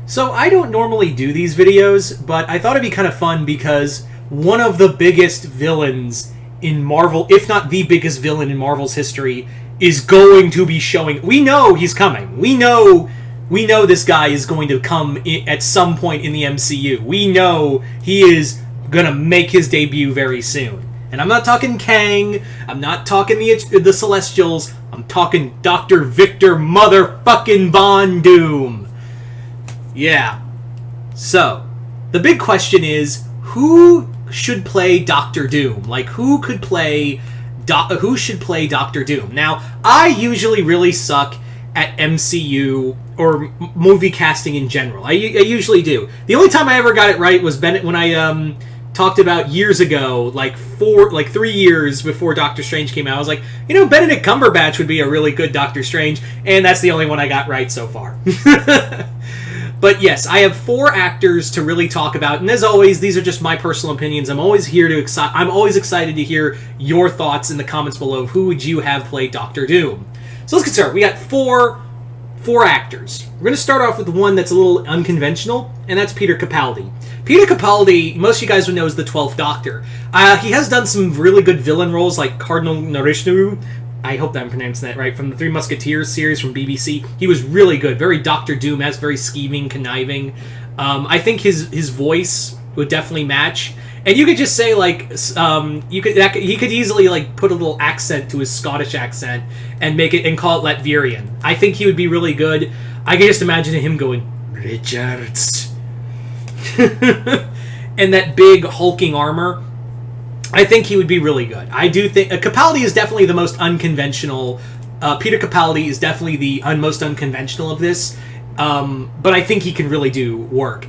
So I don't normally do these videos, but I thought it'd be kind of fun because one of the biggest villains in Marvel, if not the biggest villain in Marvel's history, is going to be showing. We know he's coming. We know this guy is going to come at some point in the MCU. We know he is gonna make his debut very soon. And I'm not talking Kang. I'm not talking the Celestials. I'm talking Dr. Victor motherfucking Von Doom. Yeah. So, the big question is, who should play Doctor Doom? Like, who should play Doctor Doom? Now, I usually really suck at MCU or movie casting in general. I usually do. The only time I ever got it right was when I talked about years ago, like 3 years before Doctor Strange came out. I was like, Benedict Cumberbatch would be a really good Doctor Strange, and that's the only one I got right so far. But yes, I have 4 actors to really talk about, and as always, these are just my personal opinions. I'm always excited to hear your thoughts in the comments below. Who would you have play Doctor Doom? So let's get started. We got four actors. We're going to start off with one that's a little unconventional, and that's Peter Capaldi. Peter Capaldi, most of you guys would know, is the 12th Doctor. He has done some really good villain roles, like Cardinal Narishnu. I hope that I'm pronouncing that right, from the Three Musketeers series from BBC. He was really good, very Doctor Doom-esque, very scheming, conniving. I think his voice would definitely match. And you could just say, like, he could easily, like, put a little accent to his Scottish accent and make it and call it Latvian. I think he would be really good. I can just imagine him going, Richards. And that big hulking armor. I think he would be really good. I do think Capaldi is definitely the most unconventional. Peter Capaldi is definitely the most unconventional of this, but I think he can really do work.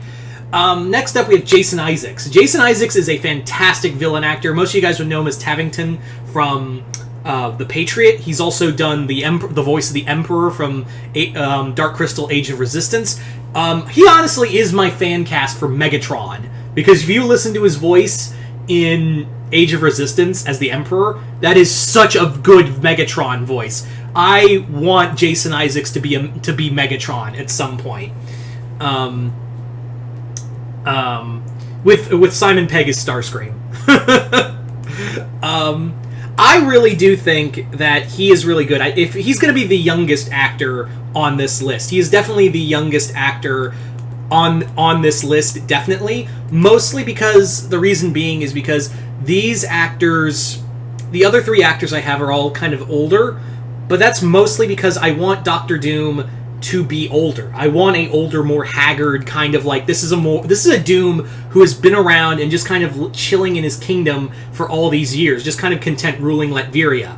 Next up, we have Jason Isaacs. Jason Isaacs is a fantastic villain actor. Most of you guys would know him as Tavington from The Patriot. He's also done the voice of the Emperor from Dark Crystal: Age of Resistance. He honestly is my fan cast for Megatron, because if you listen to his voice in Age of Resistance as the Emperor, that is such a good Megatron voice. I want Jason Isaacs to be Megatron at some point. With Simon Pegg as Starscream. I really do think that he is really good. If he's going to be the youngest actor on this list, he is definitely the youngest actor on this list, definitely. Mostly because, the reason being is because these actors, the other 3 actors I have are all kind of older, but that's mostly because I want Doctor Doom to be older. I want a older, more haggard kind of, like, this is a Doom who has been around and just kind of chilling in his kingdom for all these years, just kind of content ruling Latveria.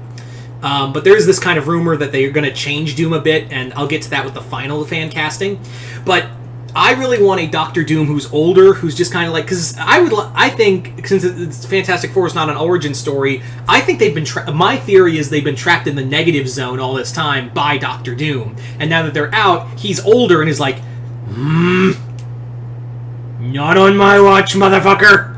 But there's this kind of rumor that they're going to change Doom a bit, and I'll get to that with the final fan casting. But I really want a Doctor Doom who's older, who's just kind of like, because I think, since it's Fantastic Four is not an origin story, I think they've been, my theory is they've been trapped in the negative zone all this time by Doctor Doom. And now that they're out, he's older and is like, not on my watch, motherfucker.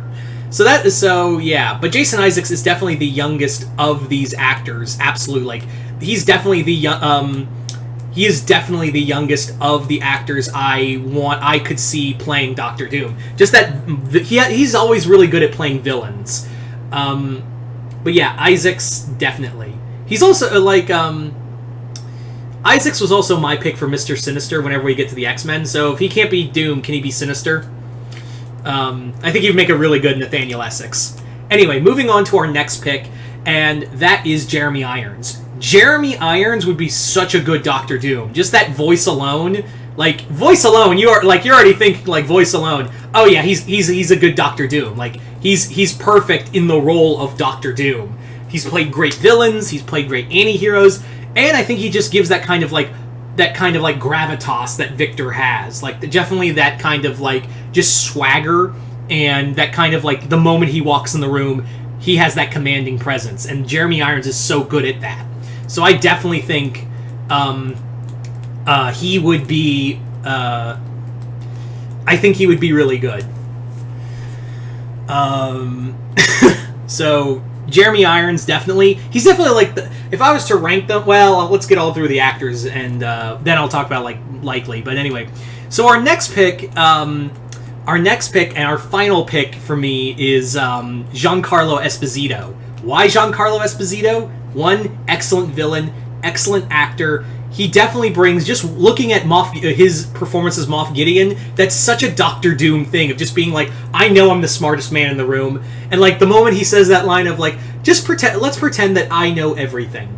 So yeah, but Jason Isaacs is definitely the youngest of these actors, absolutely. Like, he's definitely he is definitely the youngest of the actors I could see playing Doctor Doom. Just that he's always really good at playing villains. But yeah, Isaacs, definitely. He's also Isaacs was also my pick for Mr. Sinister whenever we get to the X-Men. So if he can't be Doom, can he be Sinister? I think he'd make a really good Nathaniel Essex. Anyway, moving on to our next pick, and that is Jeremy Irons. Jeremy Irons would be such a good Doctor Doom. Just that voice alone, you already think, like, voice alone. Oh yeah, he's a good Doctor Doom. Like, he's perfect in the role of Doctor Doom. He's played great villains, he's played great anti-heroes, and I think he just gives that kind of gravitas that Victor has. Like, definitely that kind of, like, just swagger, and that kind of, like, the moment he walks in the room, he has that commanding presence, and Jeremy Irons is so good at that. So I definitely think he would be... I think he would be really good. So, Jeremy Irons, definitely. He's definitely, like, if I was to rank them... Well, let's get all through the actors, and then I'll talk about, like, likely. But anyway, So our next pick and our final pick for me is Giancarlo Esposito. Why Giancarlo Esposito? One, excellent villain, excellent actor. He definitely brings, just looking at his performance as Moff Gideon, that's such a Doctor Doom thing of just being like, I know I'm the smartest man in the room. And like the moment he says that line of like, let's pretend that I know everything.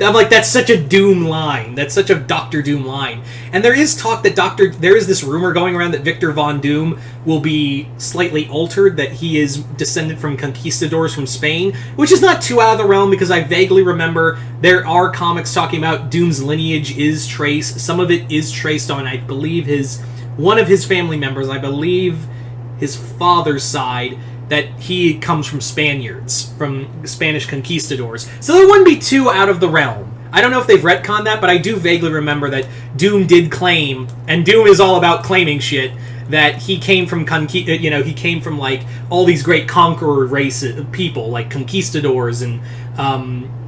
I'm like, that's such a Doom line. That's such a Doctor Doom line. And there is talk that there is this rumor going around that Victor Von Doom will be slightly altered, that he is descended from conquistadors from Spain, which is not too out of the realm because I vaguely remember there are comics talking about Doom's lineage is traced. Some of it is traced on, I believe, one of his family members, I believe his father's side, that he comes from Spaniards, from Spanish conquistadors. So there wouldn't be too out of the realm. I don't know if they've retconned that, but I do vaguely remember that Doom did claim, and Doom is all about claiming shit, that he came from he came from like all these great conqueror races, people like conquistadors and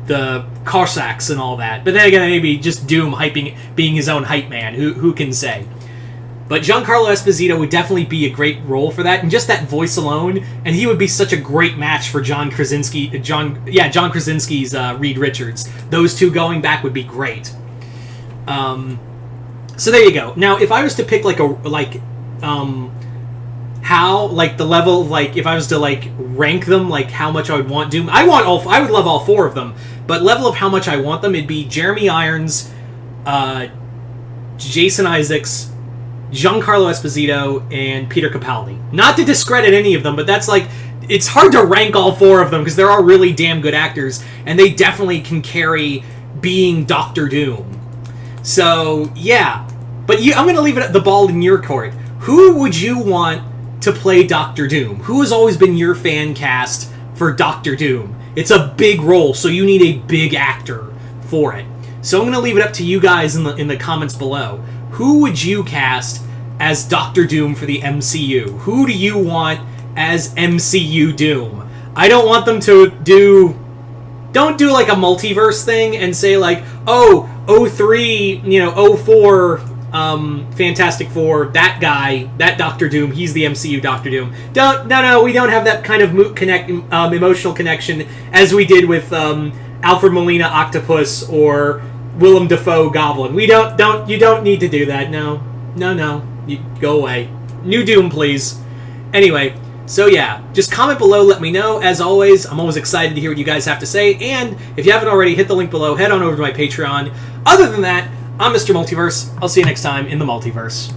the Cossacks and all that. But then again, maybe just Doom being his own hype man. Who can say? But Giancarlo Esposito would definitely be a great role for that, and just that voice alone, and he would be such a great match for John Krasinski's Reed Richards. Those two going back would be great. So there you go. Now, if I was to pick how the level of if I was to rank them, how much I would want Doom, I would love all four of them, but level of how much I want them, it'd be Jeremy Irons, Jason Isaacs, Giancarlo Esposito, and Peter Capaldi. Not to discredit any of them, but that's it's hard to rank all four of them because there are really damn good actors, and they definitely can carry being Doctor Doom. So, yeah. But I'm going to leave the ball in your court. Who would you want to play Doctor Doom? Who has always been your fan cast for Doctor Doom? It's a big role, so you need a big actor for it. So I'm going to leave it up to you guys in the comments below. Who would you cast as Doctor Doom for the MCU? Who do you want as MCU Doom? I don't want them to don't do a multiverse thing and say '03, '04, Fantastic Four, that guy, that Doctor Doom, he's the MCU Doctor Doom. No, we don't have that kind of emotional connection as we did with Alfred Molina Octopus or Willem Dafoe Goblin. You don't need to do that. No. You go away. New Doom, please. Anyway, so yeah, just comment below, let me know. As always, I'm always excited to hear what you guys have to say, and if you haven't already, hit the link below, head on over to my Patreon. Other than that, I'm Mr. Multiverse. I'll see you next time in the Multiverse.